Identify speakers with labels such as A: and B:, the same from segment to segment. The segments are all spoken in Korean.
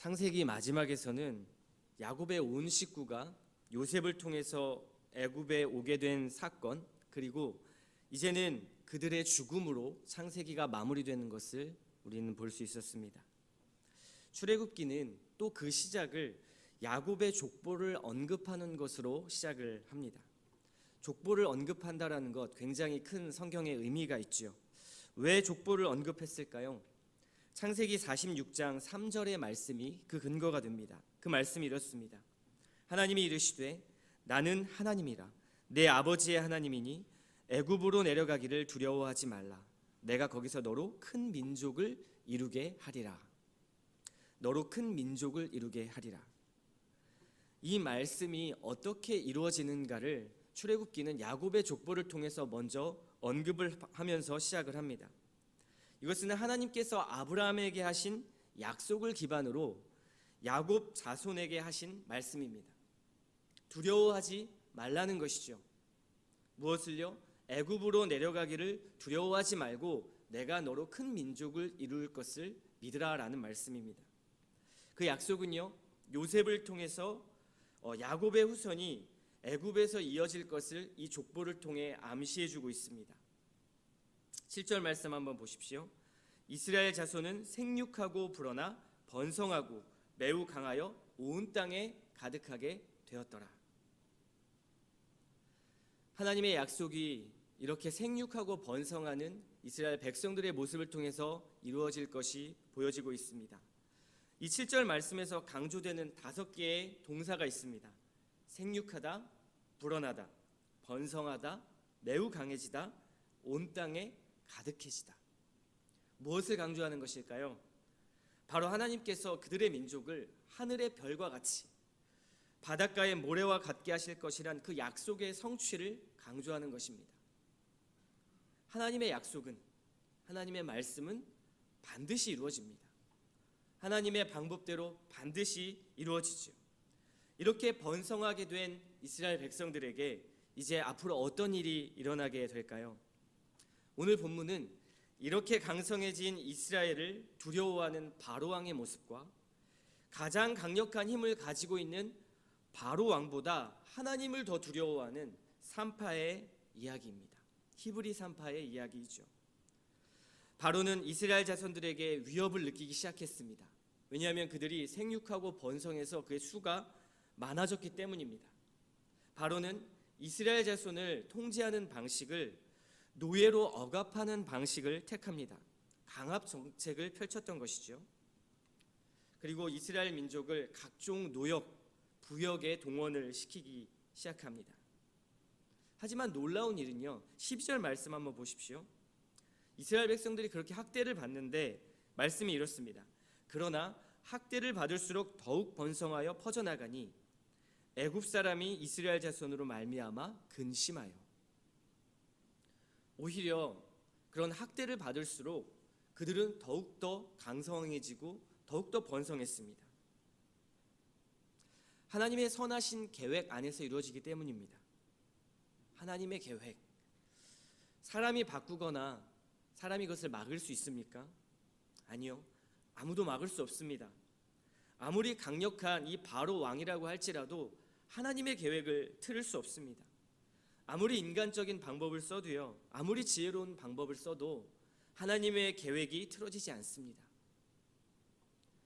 A: 창세기 마지막에서는 야곱의 온 식구가 요셉을 통해서 애굽에 오게 된 사건, 그리고 이제는 그들의 죽음으로 창세기가 마무리되는 것을 우리는 볼 수 있었습니다. 출애굽기는 또 그 시작을 야곱의 족보를 언급하는 것으로 시작을 합니다. 족보를 언급한다라는 것, 굉장히 큰 성경의 의미가 있죠. 왜 족보를 언급했을까요? 창세기 46장 3절의 말씀이 그 근거가 됩니다. 그 말씀이 이렇습니다. 하나님이 이르시되 나는 하나님이라 내 아버지의 하나님이니 애굽으로 내려가기를 두려워하지 말라. 내가 거기서 너로 큰 민족을 이루게 하리라. 너로 큰 민족을 이루게 하리라. 이 말씀이 어떻게 이루어지는가를 출애굽기는 야곱의 족보를 통해서 먼저 언급을 하면서 시작을 합니다. 이것은 하나님께서 아브라함에게 하신 약속을 기반으로 야곱 자손에게 하신 말씀입니다. 두려워하지 말라는 것이죠. 무엇을요? 애굽으로 내려가기를 두려워하지 말고 내가 너로 큰 민족을 이룰 것을 믿으라라는 말씀입니다. 그 약속은요, 요셉을 통해서 야곱의 후손이 애굽에서 이어질 것을 이 족보를 통해 암시해주고 있습니다. 7절 말씀 한번 보십시오. 이스라엘 자손은 생육하고 불어나 번성하고 매우 강하여 온 땅에 가득하게 되었더라. 하나님의 약속이 이렇게 생육하고 번성하는 이스라엘 백성들의 모습을 통해서 이루어질 것이 보여지고 있습니다. 이 7절 말씀에서 강조되는 5개의 동사가 있습니다. 생육하다, 불어나다, 번성하다, 매우 강해지다, 온 땅에 가득해지다. 무엇을 강조하는 것일까요? 바로 하나님께서 그들의 민족을 하늘의 별과 같이 바닷가의 모래와 같게 하실 것이란 그 약속의 성취를 강조하는 것입니다. 하나님의 약속은, 하나님의 말씀은 반드시 이루어집니다. 하나님의 방법대로 반드시 이루어지죠. 이렇게 번성하게 된 이스라엘 백성들에게 이제 앞으로 어떤 일이 일어나게 될까요? 오늘 본문은 이렇게 강성해진 이스라엘을 두려워하는 바로 왕의 모습과 가장 강력한 힘을 가지고 있는 바로 왕보다 하나님을 더 두려워하는 산파의 이야기입니다. 히브리 산파의 이야기이죠. 바로는 이스라엘 자손들에게 위협을 느끼기 시작했습니다. 왜냐하면 그들이 생육하고 번성해서 그의 수가 많아졌기 때문입니다. 바로는 이스라엘 자손을 통제하는 방식을 노예로 억압하는 방식을 택합니다. 강압 정책을 펼쳤던 것이죠. 그리고 이스라엘 민족을 각종 노역, 부역에 동원을 시키기 시작합니다. 하지만 놀라운 일은요, 12절 말씀 한번 보십시오. 이스라엘 백성들이 그렇게 학대를 받는데 말씀이 이렇습니다. 그러나 학대를 받을수록 더욱 번성하여 퍼져나가니 애굽 사람이 이스라엘 자손으로 말미암아 근심하여. 오히려 그런 학대를 받을수록 그들은 더욱더 강성해지고 더욱더 번성했습니다. 하나님의 선하신 계획 안에서 이루어지기 때문입니다. 하나님의 계획. 사람이 바꾸거나 사람이 그것을 막을 수 있습니까? 아니요. 아무도 막을 수 없습니다. 아무리 강력한 이 바로 왕이라고 할지라도 하나님의 계획을 틀을 수 없습니다. 아무리 인간적인 방법을 써도요, 아무리 지혜로운 방법을 써도 하나님의 계획이 틀어지지 않습니다.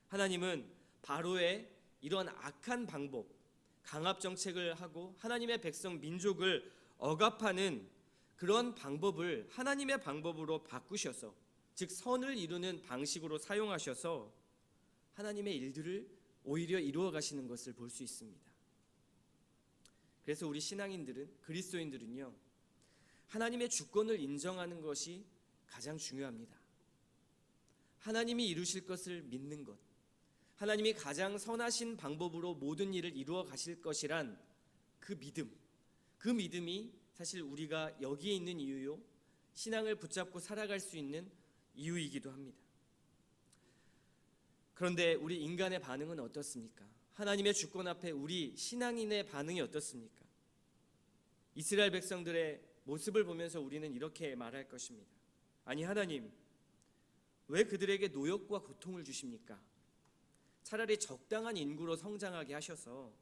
A: 하나님은 바로의 이런 악한 방법, 강압 정책을 하고 하나님의 백성 민족을 억압하는 그런 방법을 하나님의 방법으로 바꾸셔서, 즉 선을 이루는 방식으로 사용하셔서 하나님의 일들을 오히려 이루어 가시는 것을 볼 수 있습니다. 그래서 우리 신앙인들은, 그리스도인들은요, 하나님의 주권을 인정하는 것이 가장 중요합니다. 하나님이 이루실 것을 믿는 것, 하나님이 가장 선하신 방법으로 모든 일을 이루어 가실 것이란 그 믿음, 그 믿음이 사실 우리가 여기에 있는 이유요, 신앙을 붙잡고 살아갈 수 있는 이유이기도 합니다. 그런데 우리 인간의 반응은 어떻습니까? 하나님의 주권 앞에 우리 신앙인의 반응이 어떻습니까? 이스라엘 백성들의 모습을 보면서 우리는 이렇게 말할 것입니다. 아니 하나님, 왜 그들에게 노역과 고통을 주십니까? 차라리 적당한 인구로 성장하게 하셔서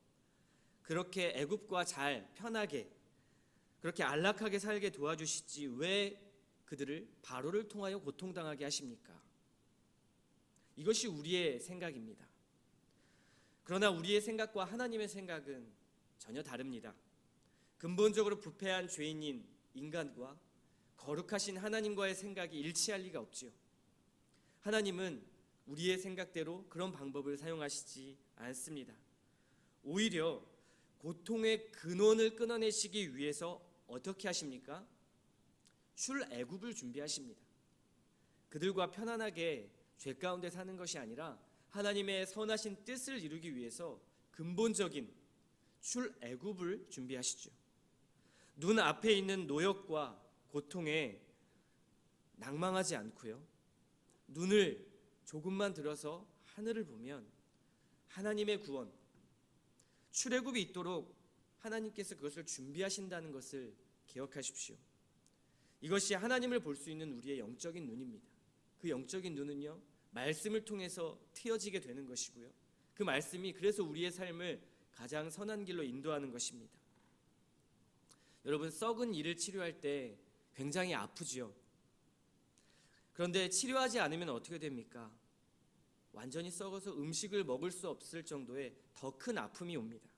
A: 그렇게 애굽과 잘 편하게 그렇게 안락하게 살게 도와주시지 왜 그들을 바로를 통하여 고통당하게 하십니까? 이것이 우리의 생각입니다. 그러나 우리의 생각과 하나님의 생각은 전혀 다릅니다. 근본적으로 부패한 죄인인 인간과 거룩하신 하나님과의 생각이 일치할 리가 없지요. 하나님은 우리의 생각대로 그런 방법을 사용하시지 않습니다. 오히려 고통의 근원을 끊어내시기 위해서 어떻게 하십니까? 출애굽을 준비하십니다. 그들과 편안하게 죄 가운데 사는 것이 아니라 하나님의 선하신 뜻을 이루기 위해서 근본적인 출애굽을 준비하시죠. 눈 앞에 있는 노역과 고통에 낭망하지 않고요. 눈을 조금만 들어서 하늘을 보면 하나님의 구원, 출애굽이 있도록 하나님께서 그것을 준비하신다는 것을 기억하십시오. 이것이 하나님을 볼 수 있는 우리의 영적인 눈입니다. 그 영적인 눈은요, 말씀을 통해서 트여지게 되는 것이고요. 그 말씀이 그래서 우리의 삶을 가장 선한 길로 인도하는 것입니다. 여러분, 썩은 이를 치료할 때 굉장히 아프지요. 그런데 치료하지 않으면 어떻게 됩니까? 완전히 썩어서 음식을 먹을 수 없을 정도의 더 큰 아픔이 옵니다.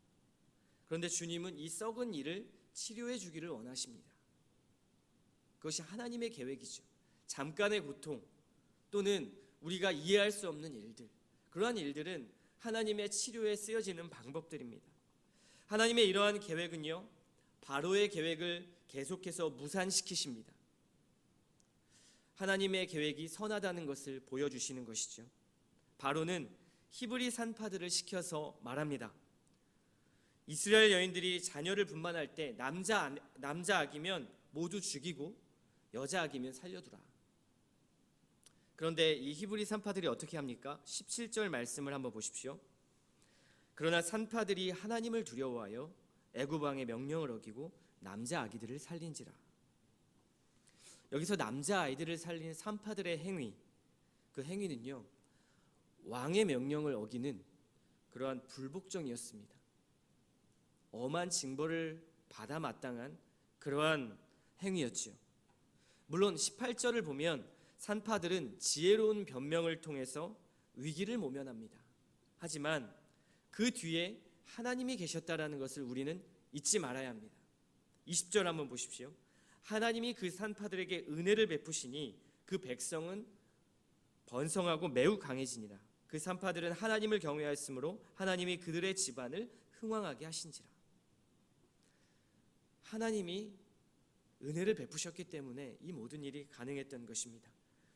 A: 그런데 주님은 이 썩은 이를 치료해 주기를 원하십니다. 그것이 하나님의 계획이죠. 잠깐의 고통 또는 우리가 이해할 수 없는 일들, 그러한 일들은 하나님의 치료에 쓰여지는 방법들입니다. 하나님의 이러한 계획은요, 바로의 계획을 계속해서 무산시키십니다. 하나님의 계획이 선하다는 것을 보여주시는 것이죠. 바로는 히브리 산파들을 시켜서 말합니다. 이스라엘 여인들이 자녀를 분만할 때 남자 아기면 모두 죽이고 여자 아기면 살려두라. 그런데 이 히브리 산파들이 어떻게 합니까? 17절 말씀을 한번 보십시오. 그러나 산파들이 하나님을 두려워하여 애굽 왕의 명령을 어기고 남자 아기들을 살린지라. 여기서 남자 아이들을 살린 산파들의 행위, 그 행위는요, 왕의 명령을 어기는 그러한 불복종이었습니다. 엄한 징벌을 받아 마땅한 그러한 행위였지요. 물론 18절을 보면 산파들은 지혜로운 변명을 통해서 위기를 모면합니다. 하지만 그 뒤에 하나님이 계셨다라는 것을 우리는 잊지 말아야 합니다. 20절 한번 보십시오. 하나님이 그 산파들에게 은혜를 베푸시니 그 백성은 번성하고 매우 강해지니라. 그 산파들은 하나님을 경외하였으므로 하나님이 그들의 집안을 흥왕하게 하신지라. 하나님이 은혜를 베푸셨기 때문에 이 모든 일이 가능했던 것입니다.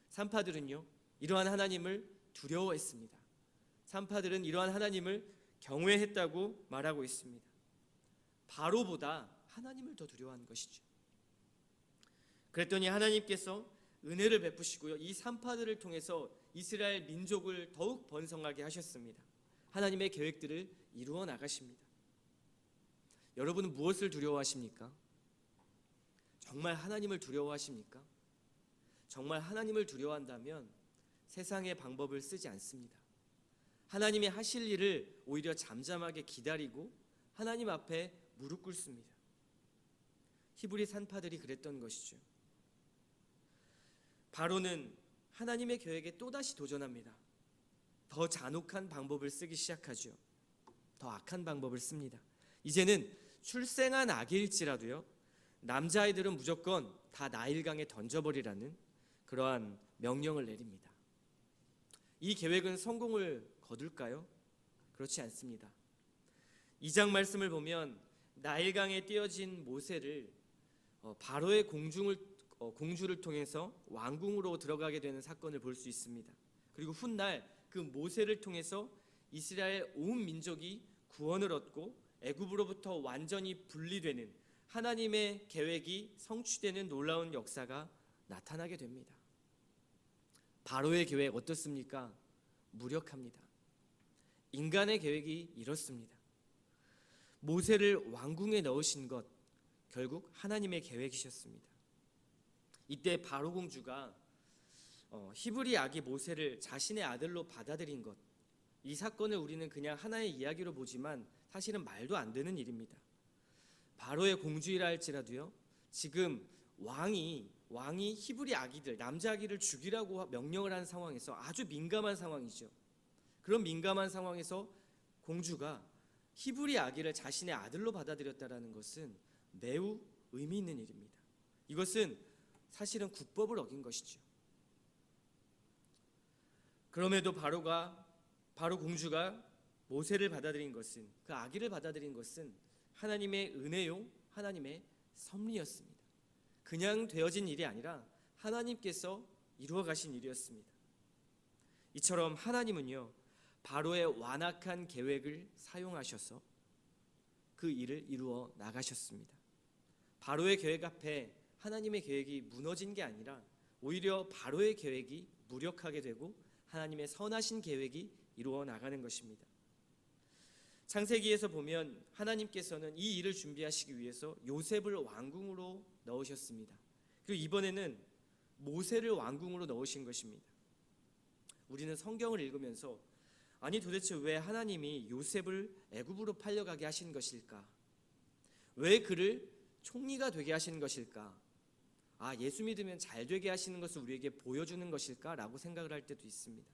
A: 산파들은요, 이러한 하나님을 두려워했습니다. 산파들은 이러한 하나님을 경외했다고 말하고 있습니다. 바로보다 하나님을 더 두려워한 것이죠. 그랬더니 하나님께서 은혜를 베푸시고요, 이 산파들을 통해서 이스라엘 민족을 더욱 번성하게 하셨습니다. 하나님의 계획들을 이루어 나가십니다. 여러분은 무엇을 두려워하십니까? 정말 하나님을 두려워하십니까? 정말 하나님을 두려워한다면 세상의 방법을 쓰지 않습니다. 하나님이 하실 일을 오히려 잠잠하게 기다리고 하나님 앞에 무릎 꿇습니다. 히브리 산파들이 그랬던 것이죠. 바로는 하나님의 계획에 또다시 도전합니다. 더 잔혹한 방법을 쓰기 시작하죠. 더 악한 방법을 씁니다. 이제는 출생한 아기일지라도요, 남자아이들은 무조건 다 나일강에 던져버리라는 그러한 명령을 내립니다. 이 계획은 성공을 거둘까요? 그렇지 않습니다. 2장 말씀을 보면 나일강에 띄어진 모세를 바로의 공주를 통해서 왕궁으로 들어가게 되는 사건을 볼 수 있습니다. 그리고 훗날 그 모세를 통해서 이스라엘 온 민족이 구원을 얻고 애굽으로부터 완전히 분리되는 하나님의 계획이 성취되는 놀라운 역사가 나타나게 됩니다. 바로의 계획 어떻습니까? 무력합니다. 인간의 계획이 이렇습니다. 모세를 왕궁에 넣으신 것, 결국 하나님의 계획이셨습니다. 이때 바로 공주가 히브리 아기 모세를 자신의 아들로 받아들인 것, 이 사건을 우리는 그냥 하나의 이야기로 보지만 사실은 말도 안 되는 일입니다. 바로의 공주이라 할지라도요, 지금 왕이 히브리 아기들, 남자 아기를 죽이라고 명령을 한 상황에서 아주 민감한 상황이죠. 그런 민감한 상황에서 공주가 히브리 아기를 자신의 아들로 받아들였다라는 것은 매우 의미 있는 일입니다. 이것은 사실은 국법을 어긴 것이죠. 그럼에도 바로 공주가 모세를 받아들인 것은, 그 아기를 받아들인 것은 하나님의 은혜요, 하나님의 섭리였습니다. 그냥 되어진 일이 아니라 하나님께서 이루어 가신 일이었습니다. 이처럼 하나님은요, 바로의 완악한 계획을 사용하셔서 그 일을 이루어 나가셨습니다. 바로의 계획 앞에 하나님의 계획이 무너진 게 아니라 오히려 바로의 계획이 무력하게 되고 하나님의 선하신 계획이 이루어 나가는 것입니다. 창세기에서 보면 하나님께서는 이 일을 준비하시기 위해서 요셉을 왕궁으로 넣으셨습니다. 그리고 이번에는 모세를 왕궁으로 넣으신 것입니다. 우리는 성경을 읽으면서 아니 도대체 왜 하나님이 요셉을 애굽으로 팔려가게 하신 것일까? 왜 그를 총리가 되게 하신 것일까? 예수 믿으면 잘 되게 하시는 것을 우리에게 보여주는 것일까? 라고 생각을 할 때도 있습니다.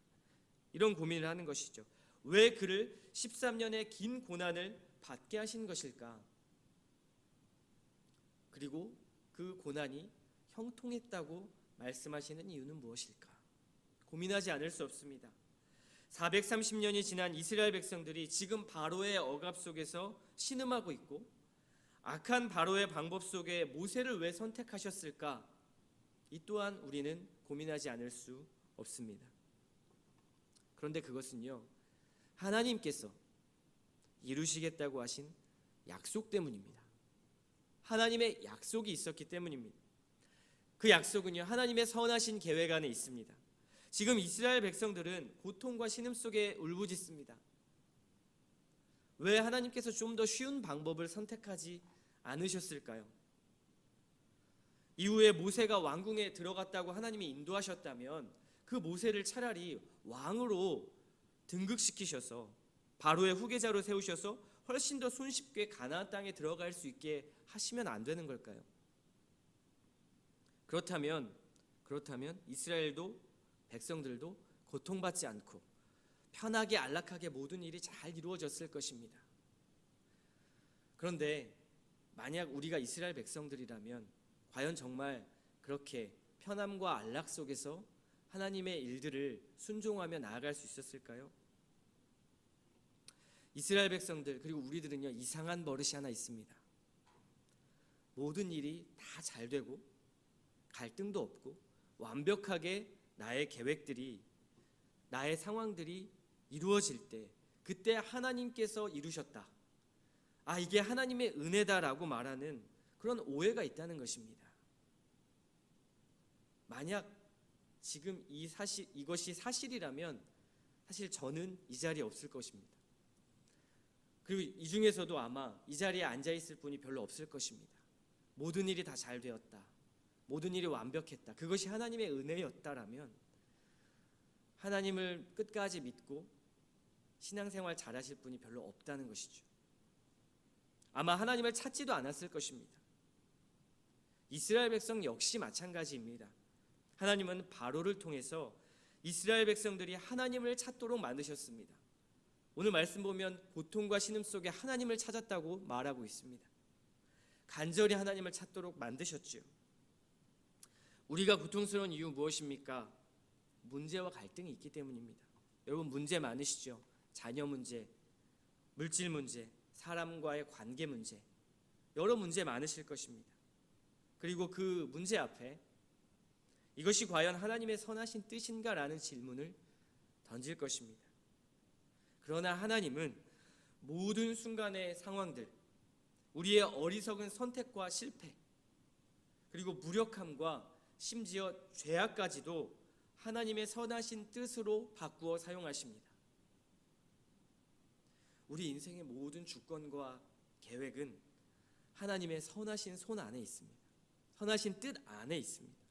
A: 이런 고민을 하는 것이죠. 왜 그를 13년의 긴 고난을 받게 하신 것일까? 그리고 그 고난이 형통했다고 말씀하시는 이유는 무엇일까? 고민하지 않을 수 없습니다. 430년이 지난 이스라엘 백성들이 지금 바로의 억압 속에서 신음하고 있고 악한 바로의 방법 속에 모세를 왜 선택하셨을까? 이 또한 우리는 고민하지 않을 수 없습니다. 그런데 그것은요, 하나님께서 이루시겠다고 하신 약속 때문입니다. 하나님의 약속이 있었기 때문입니다. 그 약속은요, 하나님의 선하신 계획 안에 있습니다. 지금 이스라엘 백성들은 고통과 신음 속에 울부짖습니다. 왜 하나님께서 좀 더 쉬운 방법을 선택하지 않으셨을까요? 이후에 모세가 왕궁에 들어갔다고 하나님이 인도하셨다면 그 모세를 차라리 왕으로 등극시키셔서 바로의 후계자로 세우셔서 훨씬 더 손쉽게 가나안 땅에 들어갈 수 있게 하시면 안 되는 걸까요? 그렇다면 이스라엘도 백성들도 고통받지 않고 편하게 안락하게 모든 일이 잘 이루어졌을 것입니다. 그런데 만약 우리가 이스라엘 백성들이라면 과연 정말 그렇게 편함과 안락 속에서 하나님의 일들을 순종하며 나아갈 수 있었을까요? 이스라엘 백성들 그리고 우리들은요, 이상한 버릇이 하나 있습니다. 모든 일이 다 잘 되고 갈등도 없고 완벽하게 나의 계획들이, 나의 상황들이 이루어질 때 그때 하나님께서 이루셨다, 이게 하나님의 은혜다라고 말하는 그런 오해가 있다는 것입니다. 만약 지금 이것이 사실이라면 사실 저는 이 자리에 없을 것입니다. 그리고 이 중에서도 아마 이 자리에 앉아 있을 분이 별로 없을 것입니다. 모든 일이 다 잘 되었다, 모든 일이 완벽했다, 그것이 하나님의 은혜였다라면 하나님을 끝까지 믿고 신앙생활 잘하실 분이 별로 없다는 것이죠. 아마 하나님을 찾지도 않았을 것입니다. 이스라엘 백성 역시 마찬가지입니다. 하나님은 바로를 통해서 이스라엘 백성들이 하나님을 찾도록 만드셨습니다. 오늘 말씀 보면 고통과 신음 속에 하나님을 찾았다고 말하고 있습니다. 간절히 하나님을 찾도록 만드셨지요. 우리가 고통스러운 이유 무엇입니까? 문제와 갈등이 있기 때문입니다. 여러분 문제 많으시죠? 자녀 문제, 물질 문제, 사람과의 관계 문제, 여러 문제 많으실 것입니다. 그리고 그 문제 앞에 이것이 과연 하나님의 선하신 뜻인가라는 질문을 던질 것입니다. 그러나 하나님은 모든 순간의 상황들, 우리의 어리석은 선택과 실패, 그리고 무력함과 심지어 죄악까지도 하나님의 선하신 뜻으로 바꾸어 사용하십니다. 우리 인생의 모든 주권과 계획은 하나님의 선하신 손 안에 있습니다. 선하신 뜻 안에 있습니다.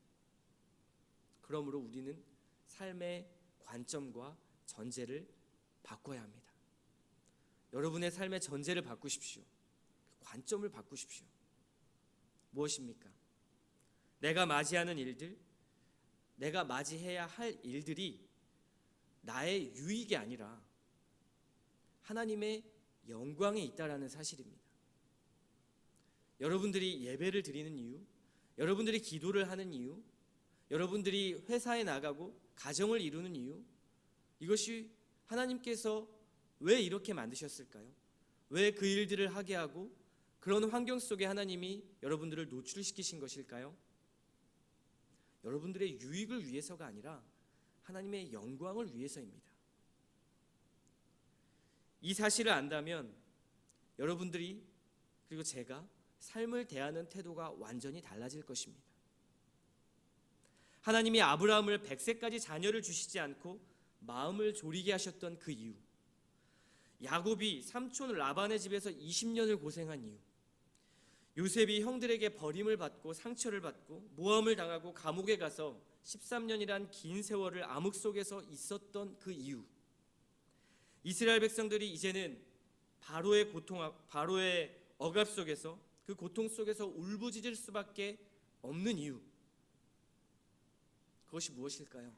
A: 그러므로 우리는 삶의 관점과 전제를 바꿔야 합니다. 여러분의 삶의 전제를 바꾸십시오. 관점을 바꾸십시오. 무엇입니까? 내가 맞이하는 일들, 내가 맞이해야 할 일들이 나의 유익이 아니라 하나님의 영광에 있다라는 사실입니다. 여러분들이 예배를 드리는 이유, 여러분들이 기도를 하는 이유, 여러분들이 회사에 나가고 가정을 이루는 이유, 이것이 하나님께서 왜 이렇게 만드셨을까요? 왜 그 일들을 하게 하고 그런 환경 속에 하나님이 여러분들을 노출시키신 것일까요? 여러분들의 유익을 위해서가 아니라 하나님의 영광을 위해서입니다. 이 사실을 안다면 여러분들이 그리고 제가 삶을 대하는 태도가 완전히 달라질 것입니다. 하나님이 아브라함을 100세까지 자녀를 주시지 않고 마음을 졸이게 하셨던 그 이유, 야곱이 삼촌 라반의 집에서 20년을 고생한 이유, 요셉이 형들에게 버림을 받고 상처를 받고 모함을 당하고 감옥에 가서 13년이란 긴 세월을 암흑 속에서 있었던 그 이유, 이스라엘 백성들이 이제는 바로의 억압 속에서 그 고통 속에서 울부짖을 수밖에 없는 이유, 그것이 무엇일까요?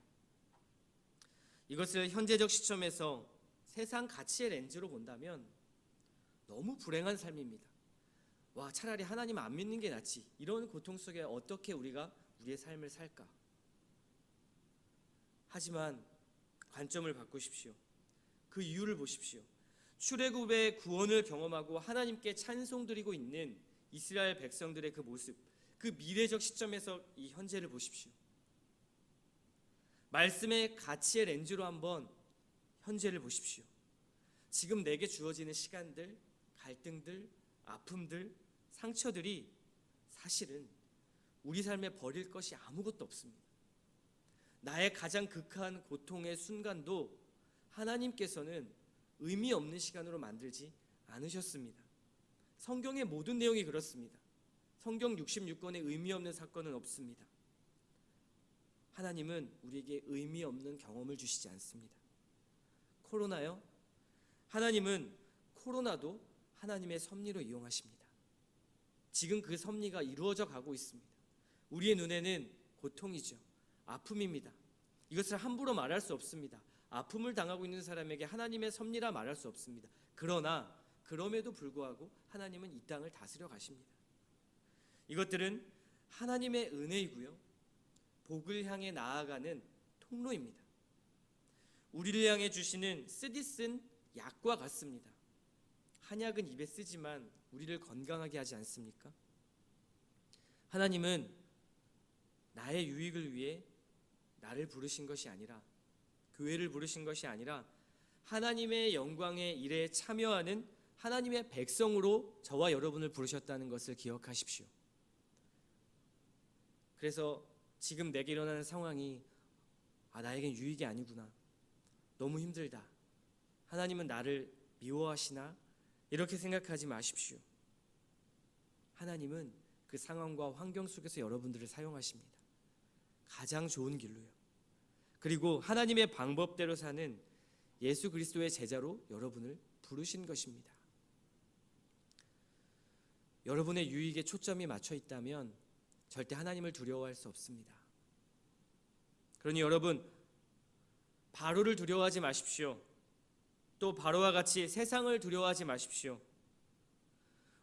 A: 이것을 현재적 시점에서 세상 가치의 렌즈로 본다면 너무 불행한 삶입니다. 와, 차라리 하나님 안 믿는 게 낫지. 이런 고통 속에 어떻게 우리가 우리의 삶을 살까? 하지만 관점을 바꾸십시오. 그 이유를 보십시오. 출애굽의 구원을 경험하고 하나님께 찬송드리고 있는 이스라엘 백성들의 그 모습, 그 미래적 시점에서 이 현재를 보십시오. 말씀의 가치의 렌즈로 한번 현재를 보십시오. 지금 내게 주어지는 시간들, 갈등들, 아픔들, 상처들이 사실은 우리 삶에 버릴 것이 아무것도 없습니다. 나의 가장 극한 고통의 순간도 하나님께서는 의미 없는 시간으로 만들지 않으셨습니다. 성경의 모든 내용이 그렇습니다. 성경 66권에 의미 없는 사건은 없습니다. 하나님은 우리에게 의미 없는 경험을 주시지 않습니다. 코로나요? 하나님은 코로나도 하나님의 섭리로 이용하십니다. 지금 그 섭리가 이루어져 가고 있습니다. 우리의 눈에는 고통이죠. 아픔입니다. 이것을 함부로 말할 수 없습니다. 아픔을 당하고 있는 사람에게 하나님의 섭리라 말할 수 없습니다. 그러나 그럼에도 불구하고 하나님은 이 땅을 다스려 가십니다. 이것들은 하나님의 은혜이고요, 복을 향해 나아가는 통로입니다. 우리를 향해 주시는 쓰디쓴 약과 같습니다. 한약은 입에 쓰지만 우리를 건강하게 하지 않습니까? 하나님은 나의 유익을 위해 나를 부르신 것이 아니라, 교회를 부르신 것이 아니라 하나님의 영광의 일에 참여하는 하나님의 백성으로 저와 여러분을 부르셨다는 것을 기억하십시오. 그래서 지금 내게 일어나는 상황이 나에겐 유익이 아니구나, 너무 힘들다, 하나님은 나를 미워하시나, 이렇게 생각하지 마십시오. 하나님은 그 상황과 환경 속에서 여러분들을 사용하십니다. 가장 좋은 길로요. 그리고 하나님의 방법대로 사는 예수 그리스도의 제자로 여러분을 부르신 것입니다. 여러분의 유익에 초점이 맞춰 있다면 절대 하나님을 두려워할 수 없습니다. 그러니 여러분, 바로를 두려워하지 마십시오. 또 바로와 같이 세상을 두려워하지 마십시오.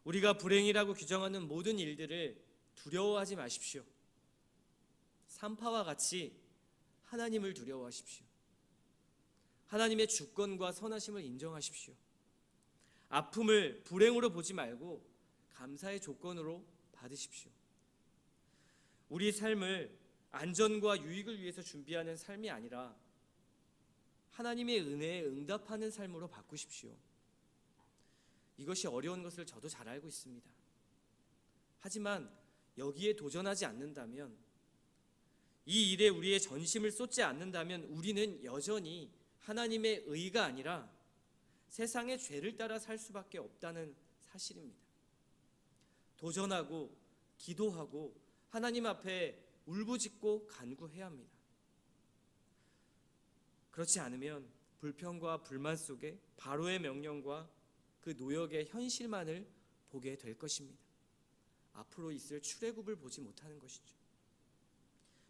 A: 우리가 불행이라고 규정하는 모든 일들을 두려워하지 마십시오. 산파와 같이 하나님을 두려워하십시오. 하나님의 주권과 선하심을 인정하십시오. 아픔을 불행으로 보지 말고 감사의 조건으로 받으십시오. 우리 삶을 안전과 유익을 위해서 준비하는 삶이 아니라 하나님의 은혜에 응답하는 삶으로 바꾸십시오. 이것이 어려운 것을 저도 잘 알고 있습니다. 하지만 여기에 도전하지 않는다면, 이 일에 우리의 전심을 쏟지 않는다면 우리는 여전히 하나님의 의가 아니라 세상의 죄를 따라 살 수밖에 없다는 사실입니다. 도전하고 기도하고 하나님 앞에 울부짖고 간구해야 합니다. 그렇지 않으면 불평과 불만 속에 바로의 명령과 그 노역의 현실만을 보게 될 것입니다. 앞으로 있을 출애굽을 보지 못하는 것이죠.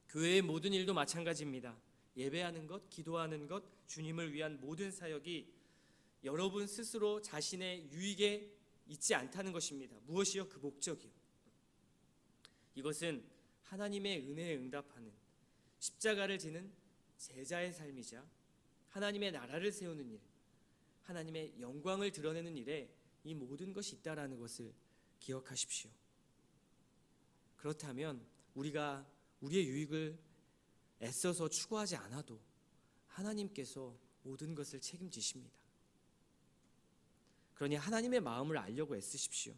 A: 교회의 모든 일도 마찬가지입니다. 예배하는 것, 기도하는 것, 주님을 위한 모든 사역이 여러분 스스로 자신의 유익에 있지 않다는 것입니다. 무엇이요? 그 목적이요. 이것은 하나님의 은혜에 응답하는 십자가를 지는 제자의 삶이자 하나님의 나라를 세우는 일, 하나님의 영광을 드러내는 일에 이 모든 것이 있다라는 것을 기억하십시오. 그렇다면 우리가 우리의 유익을 애써서 추구하지 않아도 하나님께서 모든 것을 책임지십니다. 그러니 하나님의 마음을 알려고 애쓰십시오.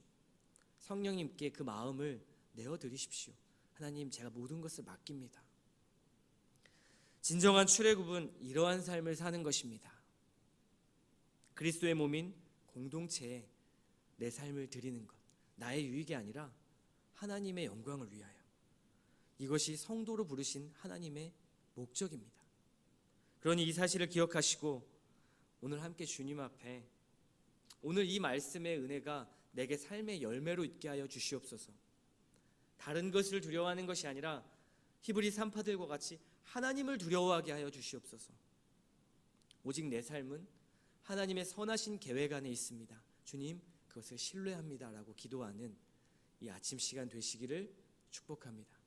A: 성령님께 그 마음을 내어드리십시오. 하나님, 제가 모든 것을 맡깁니다. 진정한 출애굽은 이러한 삶을 사는 것입니다. 그리스도의 몸인 공동체에 내 삶을 드리는 것, 나의 유익이 아니라 하나님의 영광을 위하여. 이것이 성도로 부르신 하나님의 목적입니다. 그러니 이 사실을 기억하시고 오늘 함께 주님 앞에 오늘 이 말씀의 은혜가 내게 삶의 열매로 있게 하여 주시옵소서. 다른 것을 두려워하는 것이 아니라 히브리 산파들과 같이 하나님을 두려워하게 하여 주시옵소서. 오직 내 삶은 하나님의 선하신 계획 안에 있습니다. 주님, 그것을 신뢰합니다 라고 기도하는 이 아침 시간 되시기를 축복합니다.